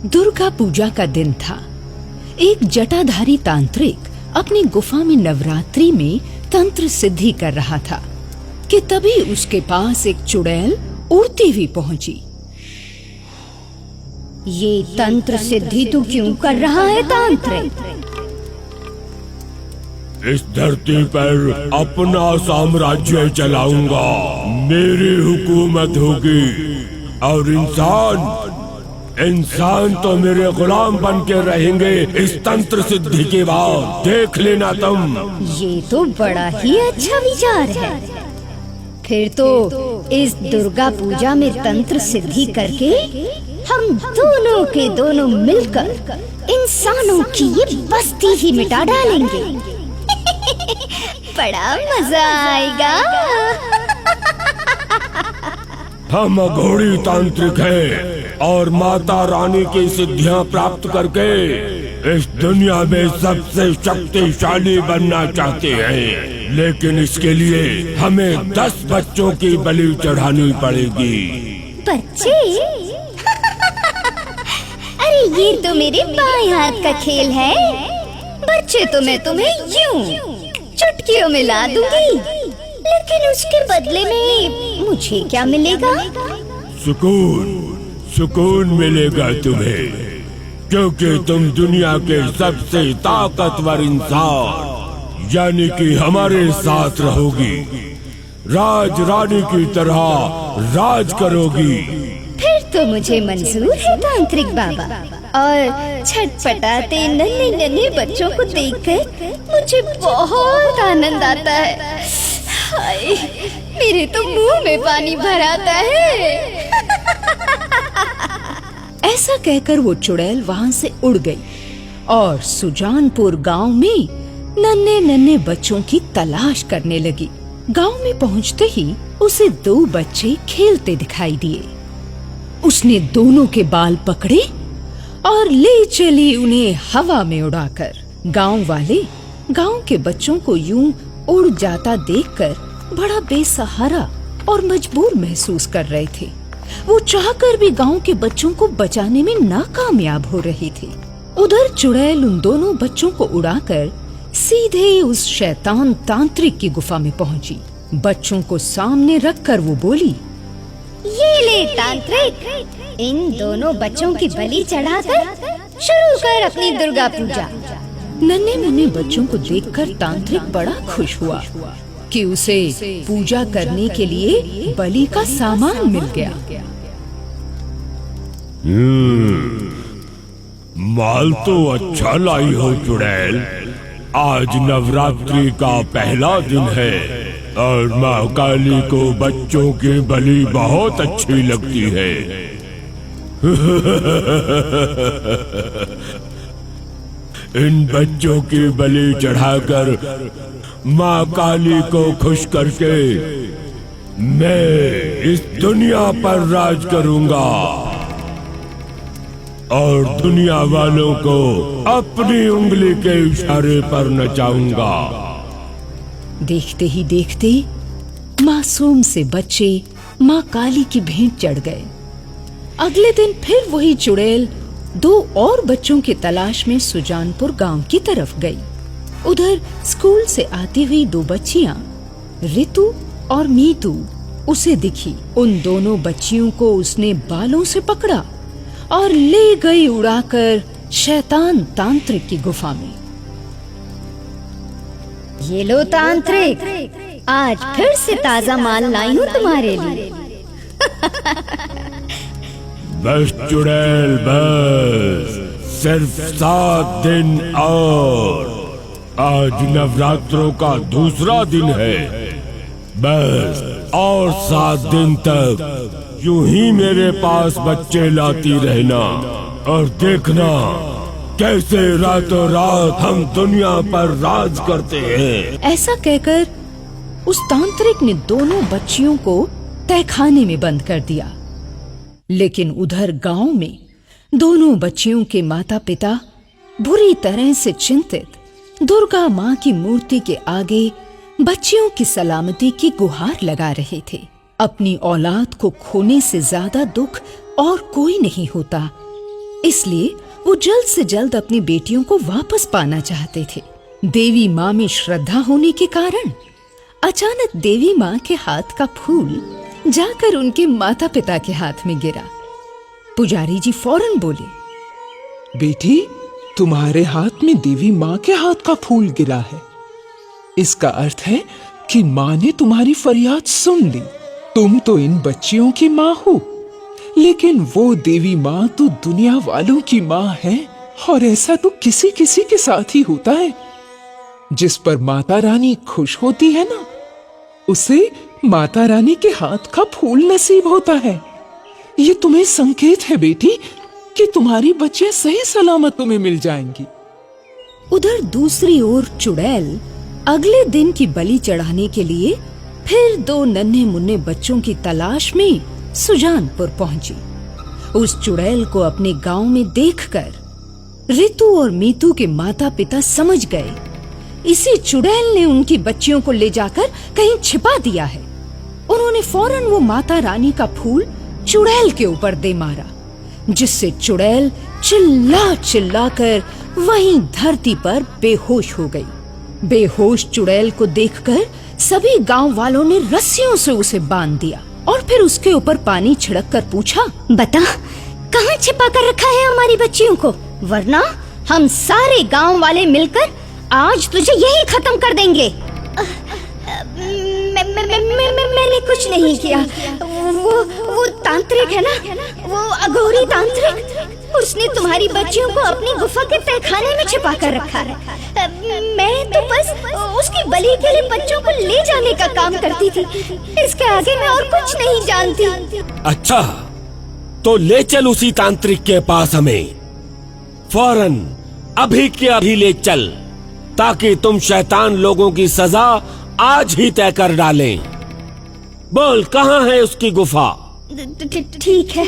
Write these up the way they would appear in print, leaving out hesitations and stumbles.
दुर्गा पूजा का दिन था। एक जटाधारी तांत्रिक अपनी गुफा में नवरात्रि में तंत्र सिद्धि कर रहा था कि तभी उसके पास एक चुड़ैल उड़ती हुई पहुंची। ये तंत्र सिद्धि तू क्यों कर रहा है तांत्रिक? इस धरती पर अपना साम्राज्य चलाऊंगा, मेरी हुकूमत होगी और इंसान तो मेरे गुलाम बन के रहेंगे। इस तंत्र सिद्धि के बाद देख लेना तुम। ये तो बड़ा ही अच्छा विचार है। फिर तो इस दुर्गा पूजा में तंत्र सिद्धि करके हम दोनों के दोनों मिलकर इंसानों की ये बस्ती ही मिटा डालेंगे। बड़ा मजा आएगा। हम अघोरी तांत्रिक हैं और माता रानी की सिद्धियां प्राप्त करके इस दुनिया में सबसे शक्तिशाली बनना चाहते हैं, लेकिन इसके लिए हमें 10 बच्चों की बलि चढ़ानी पड़ेगी। बच्चे? अरे ये तो मेरे बाएं हाथ का खेल है। बच्चे तो मैं तुम्हें यूं चुटकियों में ला दूंगी, लेकिन उसके बदले में मुझे क्या मिलेगा? सुकून मिलेगा तुम्हें, क्योंकि तुम दुनिया के सबसे ताकतवर इंसान यानी कि हमारे साथ रहोगी, राज रानी की तरह राज करोगी। फिर तो मुझे मंजूर है तांत्रिक बाबा। और छटपटाते नन्हे नन्हे बच्चों को देखकर मुझे बहुत आनंद आता है। हाय, मेरे तो मुंह में पानी भर आता है। ऐसा कहकर वो चुड़ैल वहां से उड़ गई और सुजानपुर गांव में नन्हे नन्हे बच्चों की तलाश करने लगी। गांव में पहुंचते ही उसे 2 बच्चे खेलते दिखाई दिए। उसने दोनों के बाल पकड़े और ले चली उन्हें हवा में उड़ाकर। गांव वाले गांव के बच्चों को यूं उड़ जाता देखकर बड़ा बेसहारा और मजबूर महसूस कर रहे थे। वो चाहकर भी गांव के बच्चों को बचाने में नाकामयाब हो रही थी। उधर चुड़ैल उन दोनों बच्चों को उड़ाकर सीधे उस शैतान तांत्रिक की गुफा में पहुंची। बच्चों को सामने रखकर वो बोली, ये ले तांत्रिक, इन दोनों बच्चों की बलि चढ़ाकर शुरू कर अपनी दुर्गा पूजा। नन्हे मुन्ने बच्चों को देखकर तांत्रिक बड़ा खुश हुआ कि उसे पूजा करने के लिए बलि का सामान मिल गया। माल तो अच्छा लाई हो चुड़ैल। आज नवरात्रि का पहला दिन है और माँ काली को बच्चों की बलि बहुत अच्छी लगती है। इन बच्चों की बलि चढ़ाकर माँ काली को खुश करके मैं इस दुनिया पर राज करूंगा और दुनिया वालों को अपनी उंगली के इशारे पर नचाऊंगा। देखते ही देखते मासूम से बच्चे माँ काली की भेंट चढ़ गए। अगले दिन फिर वही चुड़ैल 2 और बच्चों की तलाश में सुजानपुर गांव की तरफ गई। उधर स्कूल से आती हुई 2 बच्चियां रितु और मीतू उसे दिखी। उन दोनों बच्चियों को उसने बालों से पकड़ा और ले गई उड़ाकर शैतान तांत्रिक की गुफा में। ये लो तांत्रिक, आज फिर से ताजा माल लाई हूँ तुम्हारे लिए। बस चुड़ैल बस, सिर्फ 7 दिन और। आज नवरात्रों का दूसरा दिन है। बस और 7 दिन तक यूं ही मेरे पास बच्चे लाती रहना और देखना कैसे रातों रात हम दुनिया पर राज करते हैं। ऐसा कहकर उस तांत्रिक ने दोनों बच्चियों को तहखाने में बंद कर दिया। लेकिन उधर गांव में दोनों बच्चियों के माता पिता बुरी तरह से चिंतित दुर्गा माँ की मूर्ति के आगे बच्चियों की सलामती की गुहार लगा रहे थे। अपनी औलाद को खोने से ज्यादा दुख और कोई नहीं होता इसलिए वो जल्द से जल्द अपनी बेटियों को वापस पाना चाहते थे। देवी माँ में श्रद्धा होने के कारण अचानक देवी माँ के हाथ का फूल जाकर उनके माता पिता के हाथ में गिरा। पुजारी जी फौरन बोले, बेटी, तुम्हारे हाथ में देवी माँ के हाथ का फूल गिरा है। इसका अर्थ है कि माँ ने तुम्हारी फरियाद सुन ली। तुम तो इन बच्चियों की माँ हो, लेकिन वो देवी माँ तो दुनिया वालों की माँ है। और ऐसा तो किसी किसी के साथ ही होता है। जिस पर माता रानी खुश होती है ना, उसे माता रानी के हाथ का फूल नसीब होता है। ये तुम्हें संकेत है बेटी कि तुम्हारी बच्चियां सही सलामत तुम्हें मिल जाएंगी। उधर दूसरी ओर चुड़ैल अगले दिन की बलि चढ़ाने के लिए फिर 2 नन्हे मुन्ने बच्चों की तलाश में सुजानपुर पहुंची। उस चुड़ैल को अपने गांव में देखकर रितु और मीतू के माता पिता समझ गए, इसी चुड़ैल ने उनकी बच्चियों को ले जाकर कहीं छिपा दिया है। उन्होंने फौरन वो माता रानी का फूल चुड़ैल के ऊपर दे मारा, जिससे चुड़ैल चिल्ला चिल्ला कर वहीं धरती पर बेहोश हो गई। बेहोश चुड़ैल को देखकर सभी गांव वालों ने रस्सियों से उसे बांध दिया और फिर उसके ऊपर पानी छिड़क कर पूछा, बता, कहाँ छिपा कर रखा है हमारी बच्चियों को, वरना हम सारे गांव वाले मिलकर आज तुझे यही खत्म कर देंगे। मैंने कुछ नहीं किया। वो तांत्रिक है ना, वो अघोरी तांत्रिक, उसने तुम्हारी बच्चियों को अपनी गुफा के तहखाने में छिपा कर रखा है। मैं तो बस उसकी बलि के लिए बच्चों को ले जाने का काम करती थी। इसके आगे मैं और कुछ नहीं जानती। अच्छा, तो ले चल उसी तांत्रिक के पास हमें, फौरन अभी के अभी ले चल, ताकि तुम शैतान लोगों की सजा आज ही तय कर डालें। बोल, कहाँ है उसकी गुफा? ठीक है,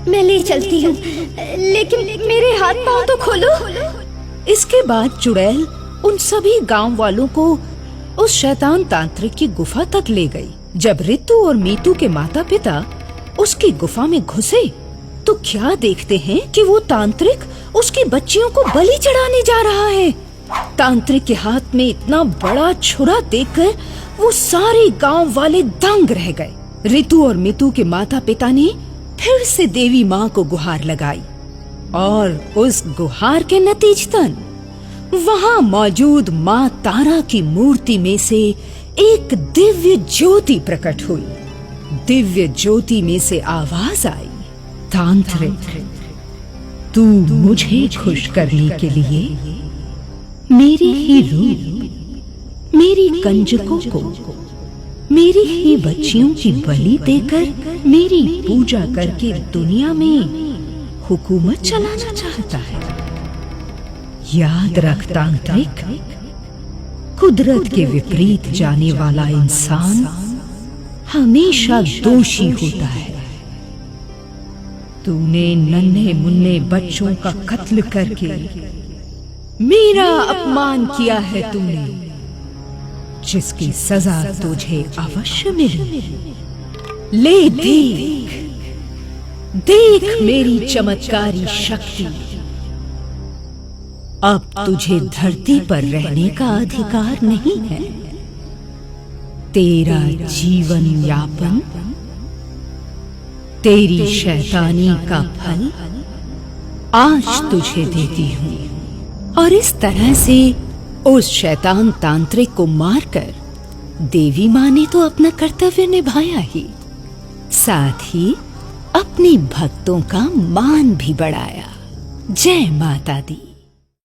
मैं ले चलती हूँ, लेकिन मेरे हाथ पाँव तो खोलो। इसके बाद चुड़ैल उन सभी गांव वालों को उस शैतान तांत्रिक की गुफा तक ले गई। जब रितु और मीतू के माता पिता उसकी गुफा में घुसे तो क्या देखते हैं कि वो तांत्रिक उसकी बच्चियों को बलि चढ़ाने जा रहा है। तांत्रिक के हाथ में इतना बड़ा छुरा देखकर वो सारे गांव वाले दंग रह गए। रितु और मीतू के माता पिता ने फिर से देवी माँ को गुहार लगाई और उस गुहार के नतीजतन वहाँ मौजूद माँ तारा की मूर्ति में से एक दिव्य ज्योति प्रकट हुई। दिव्य ज्योति में से आवाज आई, तांत्रिक, तू मुझे खुश करने के लिए मेरे ही रूप, मेरी कंजकों को, मेरी ही बच्चियों की बलि देकर मेरी पूजा करके दुनिया में हुकूमत चलाना चाहता है। याद रख तांत्रिक, कुदरत के विपरीत जाने वाला इंसान हमेशा दोषी होता है। तूने नन्हे मुन्ने बच्चों का कत्ल करके मेरा अपमान किया है तूने, जिसकी सजा तुझे अवश्य मिलेगी। ले देख, देख मेरी चमत्कारी शक्ति। अब तुझे धरती पर रहने का अधिकार नहीं है। तेरा जीवन यापन, तेरी शैतानी का फल आज तुझे देती हूँ। और इस तरह से उस शैतान तांत्रिक को मारकर देवी माँ ने तो अपना कर्तव्य निभाया ही, साथ ही अपने भक्तों का मान भी बढ़ाया। जय माता दी।